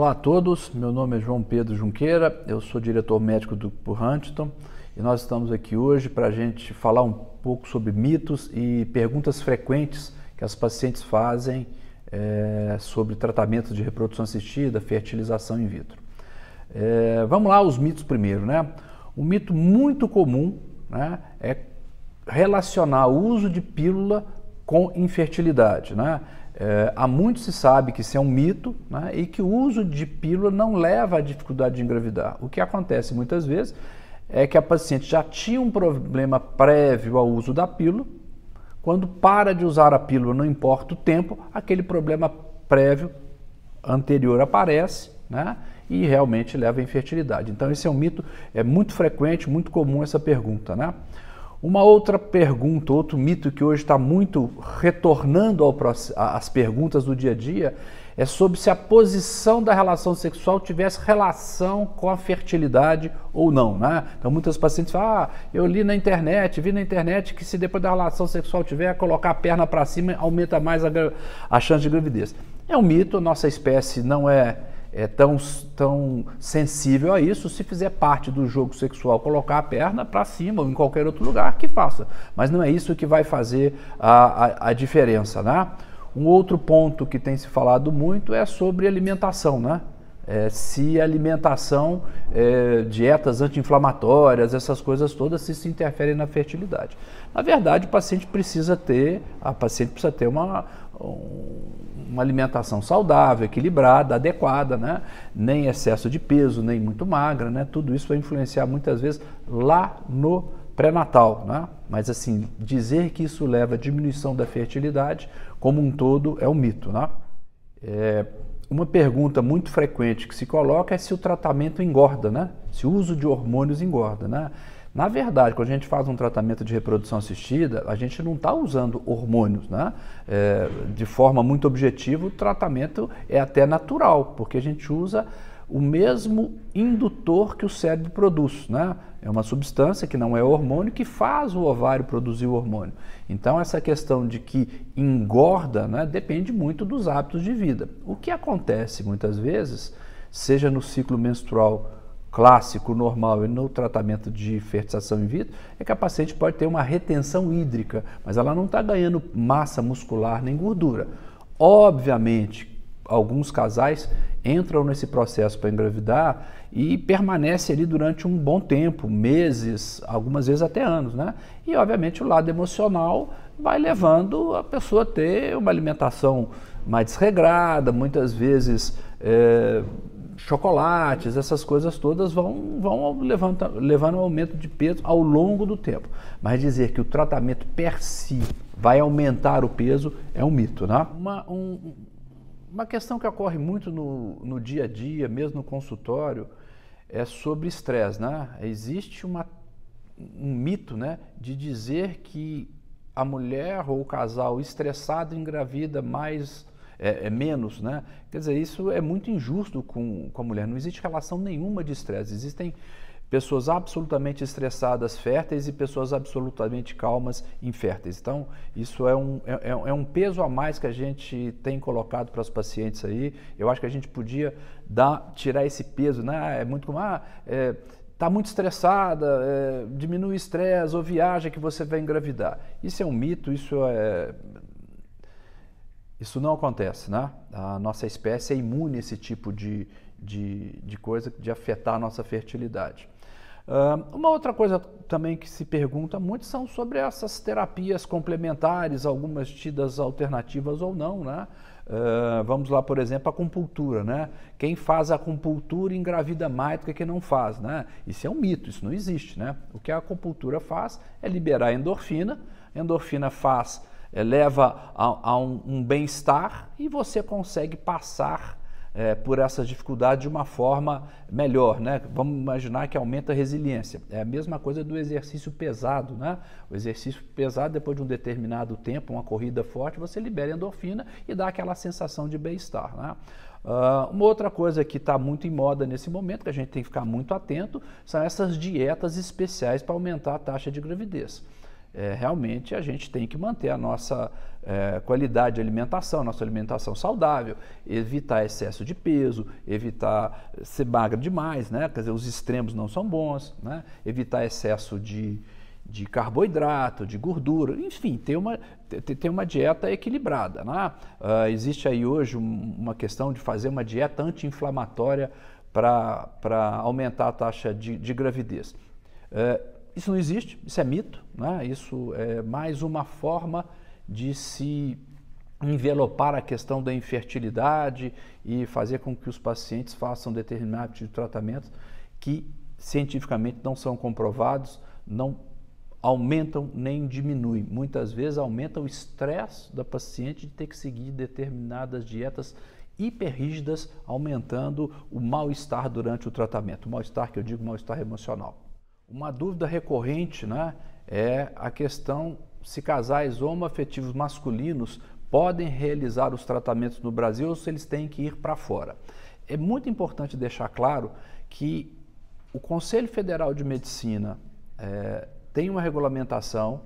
Olá a todos, meu nome é João Pedro Junqueira, eu sou diretor médico do Huntington e nós estamos aqui hoje para a gente falar um pouco sobre mitos e perguntas frequentes que as pacientes fazem sobre tratamento de reprodução assistida, fertilização in vitro. Vamos lá, os mitos primeiro, né? Um mito muito comum, né, é relacionar o uso de pílula com infertilidade, né? Há muito se sabe que isso é um mito, né, e que o uso de pílula não leva à dificuldade de engravidar. O que acontece muitas vezes é que a paciente já tinha um problema prévio ao uso da pílula, quando para de usar a pílula, não importa o tempo, aquele problema prévio anterior aparece, né, e realmente leva à infertilidade. Então esse é um mito, é muito frequente, muito comum essa pergunta, né? Uma outra pergunta, outro mito que hoje está muito retornando às perguntas do dia a dia é sobre se a posição da relação sexual tivesse relação com a fertilidade ou não, né? Então muitas pacientes falam, eu vi na internet que se depois da relação sexual tiver, colocar a perna para cima aumenta mais a chance de gravidez. É um mito, nossa espécie não é tão sensível a isso. Se fizer parte do jogo sexual, colocar a perna para cima ou em qualquer outro lugar, que faça. Mas não é isso que vai fazer a diferença, né? Um outro ponto que tem se falado muito é sobre alimentação, né? Se a alimentação, dietas anti-inflamatórias, essas coisas todas, se interferem na fertilidade. Na verdade, a paciente precisa ter uma alimentação saudável, equilibrada, adequada, né? Nem excesso de peso, nem muito magra, né? Tudo isso vai influenciar muitas vezes lá no pré-natal, né? Mas assim, dizer que isso leva à diminuição da fertilidade como um todo é um mito, né? Uma pergunta muito frequente que se coloca é se o tratamento engorda, né? Se o uso de hormônios engorda, né? Na verdade, quando a gente faz um tratamento de reprodução assistida, a gente não está usando hormônios, né? De forma muito objetiva, o tratamento é até natural, porque a gente usa o mesmo indutor que o cérebro produz, né? É uma substância que não é hormônio que faz o ovário produzir o hormônio. Então, essa questão de que engorda, né, depende muito dos hábitos de vida. O que acontece muitas vezes, seja no ciclo menstrual clássico, normal e no tratamento de fertilização in vitro, é que a paciente pode ter uma retenção hídrica, mas ela não está ganhando massa muscular nem gordura. Obviamente, alguns casais entram nesse processo para engravidar e permanecem ali durante um bom tempo, meses, algumas vezes até anos, né? E obviamente o lado emocional vai levando a pessoa a ter uma alimentação mais desregrada, muitas vezes chocolates, essas coisas todas vão levando ao aumento de peso ao longo do tempo. Mas dizer que o tratamento per si vai aumentar o peso é um mito, né? Uma questão que ocorre muito no dia a dia, mesmo no consultório, é sobre estresse, né? Existe um mito, né, de dizer que a mulher ou o casal estressado engravida menos, né? Quer dizer, isso é muito injusto com a mulher. Não existe relação nenhuma de estresse. Existem pessoas absolutamente estressadas férteis e pessoas absolutamente calmas inférteis. Então, isso é um peso a mais que a gente tem colocado para os pacientes aí. Eu acho que a gente podia tirar esse peso, né? É muito como, está muito estressada, diminui o estresse ou viaja que você vai engravidar. Isso é um mito, isso não acontece, né? A nossa espécie é imune a esse tipo de coisa, de afetar a nossa fertilidade. Uma outra coisa também que se pergunta muito são sobre essas terapias complementares, algumas tidas alternativas ou não, né? Vamos lá, por exemplo, a acupuntura, né? Quem faz a acupuntura engravida mais do que quem não faz, né? Isso é um mito, isso não existe, né? O que a acupuntura faz é liberar endorfina, a endorfina leva a um bem-estar e você consegue passar por essas dificuldades de uma forma melhor, né? Vamos imaginar que aumenta a resiliência. É a mesma coisa do exercício pesado, né? O exercício pesado, depois de um determinado tempo, uma corrida forte, você libera endorfina e dá aquela sensação de bem-estar, né? Uma outra coisa que está muito em moda nesse momento, que a gente tem que ficar muito atento, são essas dietas especiais para aumentar a taxa de gravidez. realmente a gente tem que manter a nossa qualidade de alimentação, nossa alimentação saudável, evitar excesso de peso, evitar ser magra demais, né? Quer dizer, os extremos não são bons, né? Evitar excesso de carboidrato, de gordura, enfim, ter uma dieta equilibrada, né? Existe aí hoje uma questão de fazer uma dieta anti-inflamatória para aumentar a taxa de gravidez. Isso não existe, isso é mito, né? Isso é mais uma forma de se envelopar a questão da infertilidade e fazer com que os pacientes façam determinado tipo de tratamento que cientificamente não são comprovados, não aumentam nem diminuem. Muitas vezes aumenta o estresse da paciente de ter que seguir determinadas dietas hiperrígidas, aumentando o mal-estar durante o tratamento. O mal-estar que eu digo, mal-estar emocional. Uma dúvida recorrente, né, é a questão se casais homoafetivos masculinos podem realizar os tratamentos no Brasil ou se eles têm que ir para fora. É muito importante deixar claro que o Conselho Federal de Medicina tem uma regulamentação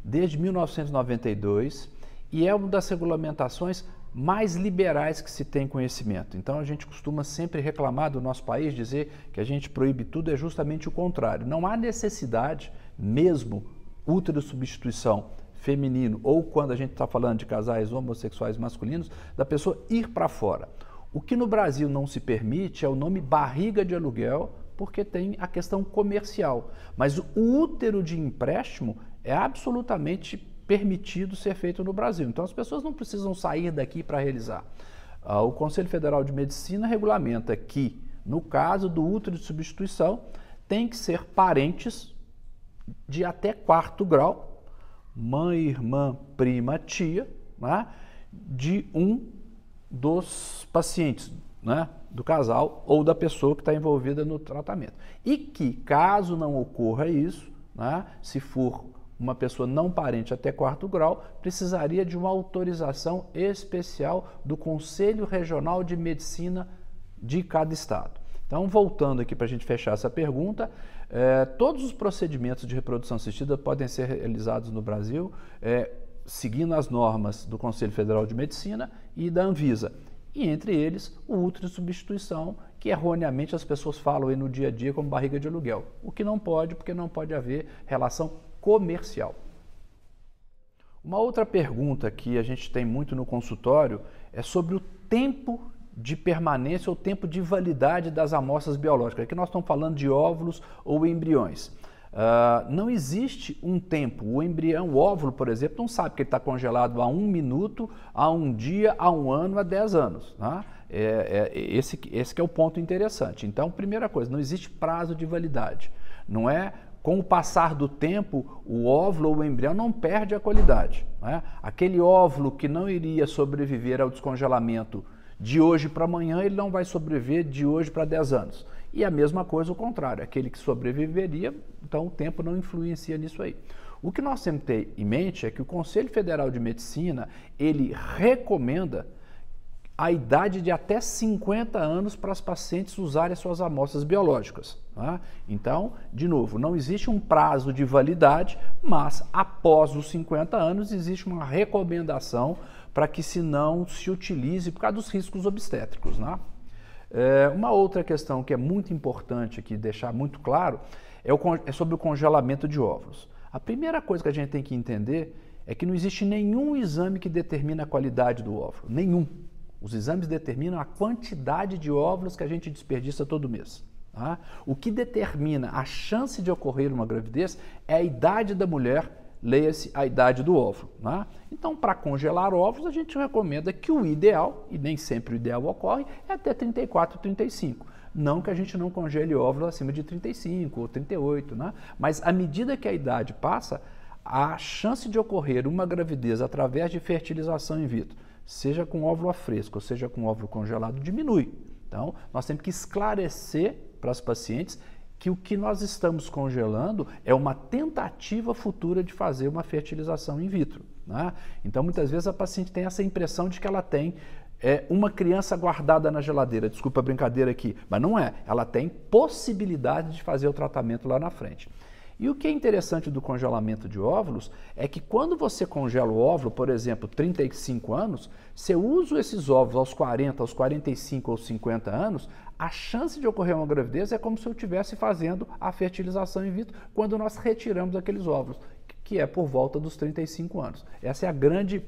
desde 1992 e é uma das regulamentações mais liberais que se tem conhecimento. Então a gente costuma sempre reclamar do nosso país, dizer que a gente proíbe tudo, é justamente o contrário. Não há necessidade, mesmo útero substituição feminino ou quando a gente está falando de casais homossexuais masculinos, da pessoa ir para fora. O que no Brasil não se permite é o nome barriga de aluguel, porque tem a questão comercial. Mas o útero de empréstimo é absolutamente permitido ser feito no Brasil. Então as pessoas não precisam sair daqui para realizar. O Conselho Federal de Medicina regulamenta que, no caso do útero de substituição, tem que ser parentes de até 4º grau, mãe, irmã, prima, tia, né, de um dos pacientes, né, do casal ou da pessoa que está envolvida no tratamento. E que, caso não ocorra isso, né, se for uma pessoa não parente até 4º grau, precisaria de uma autorização especial do Conselho Regional de Medicina de cada estado. Então, voltando aqui para a gente fechar essa pergunta, todos os procedimentos de reprodução assistida podem ser realizados no Brasil, seguindo as normas do Conselho Federal de Medicina e da Anvisa. E entre eles, o útero de substituição, que erroneamente as pessoas falam aí no dia a dia como barriga de aluguel. O que não pode, porque não pode haver relação comercial. Uma outra pergunta que a gente tem muito no consultório é sobre o tempo de permanência ou tempo de validade das amostras biológicas. Aqui nós estamos falando de óvulos ou embriões. Não existe um tempo. O embrião, o óvulo, por exemplo, não sabe que ele está congelado há 1 minuto, há 1 dia, há 1 ano, há 10 anos. Né? Esse que é o ponto interessante. Então, primeira coisa, não existe prazo de validade. Não é com o passar do tempo, o óvulo ou o embrião não perde a qualidade. Né? Aquele óvulo que não iria sobreviver ao descongelamento de hoje para amanhã, ele não vai sobreviver de hoje para 10 anos. E a mesma coisa o contrário, aquele que sobreviveria, então o tempo não influencia nisso aí. O que nós temos que ter em mente é que o Conselho Federal de Medicina, ele recomenda a idade de até 50 anos para as pacientes usarem suas amostras biológicas. Tá? Então, de novo, não existe um prazo de validade, mas após os 50 anos existe uma recomendação para que se não se utilize por causa dos riscos obstétricos. Né? Uma outra questão que é muito importante aqui deixar muito claro é sobre o congelamento de óvulos. A primeira coisa que a gente tem que entender é que não existe nenhum exame que determine a qualidade do óvulo, nenhum. Os exames determinam a quantidade de óvulos que a gente desperdiça todo mês. Tá? O que determina a chance de ocorrer uma gravidez é a idade da mulher, leia-se a idade do óvulo. Tá? Então, para congelar óvulos, a gente recomenda que o ideal, e nem sempre o ideal ocorre, é até 34, 35. Não que a gente não congele óvulos acima de 35 ou 38, né? Mas à medida que a idade passa, a chance de ocorrer uma gravidez através de fertilização in vitro, seja com óvulo a fresco, ou seja com óvulo congelado, diminui. Então, nós temos que esclarecer para as pacientes que o que nós estamos congelando é uma tentativa futura de fazer uma fertilização in vitro. Né? Então, muitas vezes a paciente tem essa impressão de que ela tem uma criança guardada na geladeira. Desculpa a brincadeira aqui, mas não é. Ela tem possibilidade de fazer o tratamento lá na frente. E o que é interessante do congelamento de óvulos é que quando você congela o óvulo, por exemplo, 35 anos, se eu uso esses óvulos aos 40, aos 45 ou 50 anos, a chance de ocorrer uma gravidez é como se eu estivesse fazendo a fertilização in vitro quando nós retiramos aqueles óvulos, que é por volta dos 35 anos. Essa é a grande...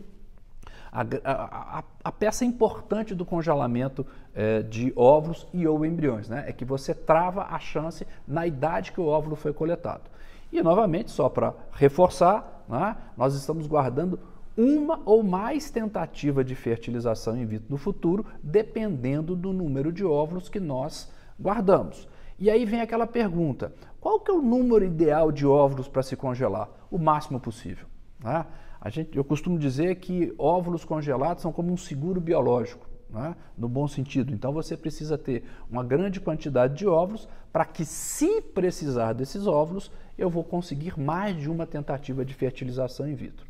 A peça importante do congelamento de óvulos e ou embriões, né? É que você trava a chance na idade que o óvulo foi coletado. E, novamente, só para reforçar, né, nós estamos guardando uma ou mais tentativas de fertilização in vitro no futuro, dependendo do número de óvulos que nós guardamos. E aí vem aquela pergunta, qual que é o número ideal de óvulos para se congelar? O máximo possível, né? Eu costumo dizer que óvulos congelados são como um seguro biológico, né? No bom sentido. Então você precisa ter uma grande quantidade de óvulos para que, se precisar desses óvulos, eu vou conseguir mais de uma tentativa de fertilização in vitro.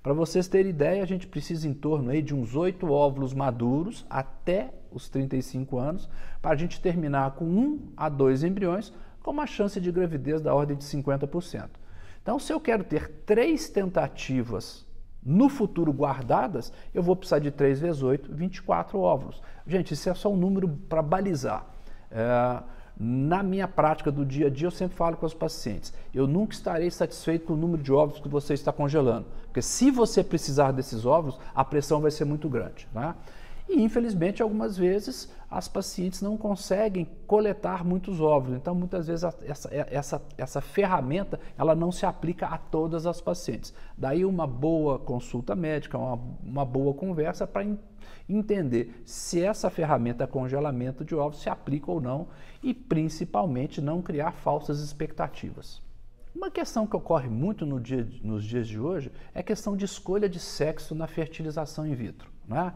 Para vocês terem ideia, a gente precisa em torno aí de uns 8 óvulos maduros até os 35 anos para a gente terminar com 1 a 2 embriões com uma chance de gravidez da ordem de 50%. Então, se eu quero ter 3 tentativas no futuro guardadas, eu vou precisar de 3 vezes 8, 24 óvulos. Gente, isso é só um número para balizar. Na minha prática do dia a dia, eu sempre falo com os pacientes, eu nunca estarei satisfeito com o número de óvulos que você está congelando, porque se você precisar desses óvulos, a pressão vai ser muito grande, né? E, infelizmente, algumas vezes as pacientes não conseguem coletar muitos óvulos. Então, muitas vezes, essa ferramenta ela não se aplica a todas as pacientes. Daí, uma boa consulta médica, uma boa conversa para entender se essa ferramenta congelamento de óvulos se aplica ou não e, principalmente, não criar falsas expectativas. Uma questão que ocorre muito nos dias de hoje é a questão de escolha de sexo na fertilização in vitro, né?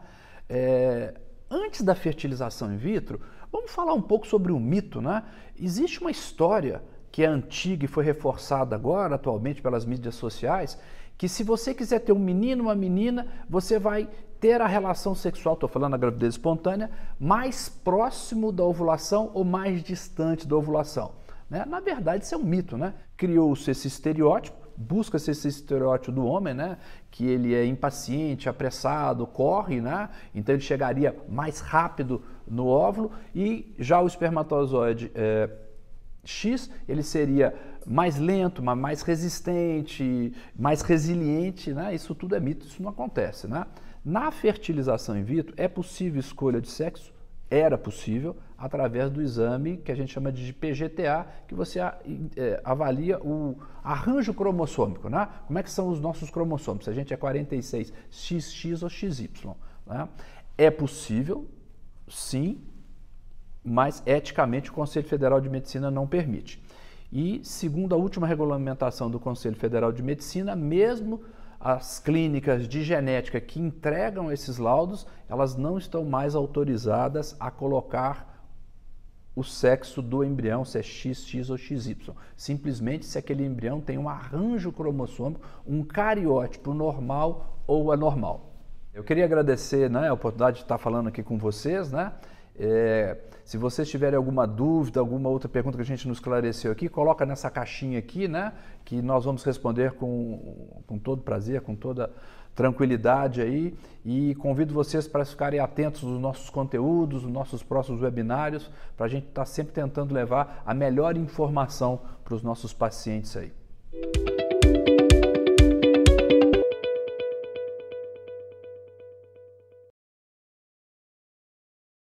Antes da fertilização in vitro, vamos falar um pouco sobre o mito, né? Existe uma história que é antiga e foi reforçada agora, atualmente, pelas mídias sociais, que se você quiser ter um menino ou uma menina, você vai ter a relação sexual, estou falando da gravidez espontânea, mais próximo da ovulação ou mais distante da ovulação, né? Na verdade, isso é um mito, né? Criou-se esse estereótipo, busca-se esse estereótipo do homem, né? Que ele é impaciente, apressado, corre, né? Então ele chegaria mais rápido no óvulo, e já o espermatozoide X, ele seria mais lento, mas mais resistente, mais resiliente, né? Isso tudo é mito, isso não acontece, né? Na fertilização in vitro, é possível escolha de sexo? Era possível, através do exame que a gente chama de PGTA, que você avalia o arranjo cromossômico, né? Como é que são os nossos cromossomos, se a gente é 46, XX ou XY, né? É possível, sim, mas eticamente o Conselho Federal de Medicina não permite. E, segundo a última regulamentação do Conselho Federal de Medicina, mesmo as clínicas de genética que entregam esses laudos, elas não estão mais autorizadas a colocar o sexo do embrião, se é XX ou XY. Simplesmente se aquele embrião tem um arranjo cromossômico, um cariótipo normal ou anormal. Eu queria agradecer, né, a oportunidade de estar falando aqui com vocês, né? Se vocês tiverem alguma dúvida, alguma outra pergunta que a gente não esclareceu aqui, coloca nessa caixinha aqui, né, que nós vamos responder com todo prazer, com toda tranquilidade aí, e convido vocês para ficarem atentos nos nossos conteúdos, nos nossos próximos webinários, para a gente estar sempre tentando levar a melhor informação para os nossos pacientes aí.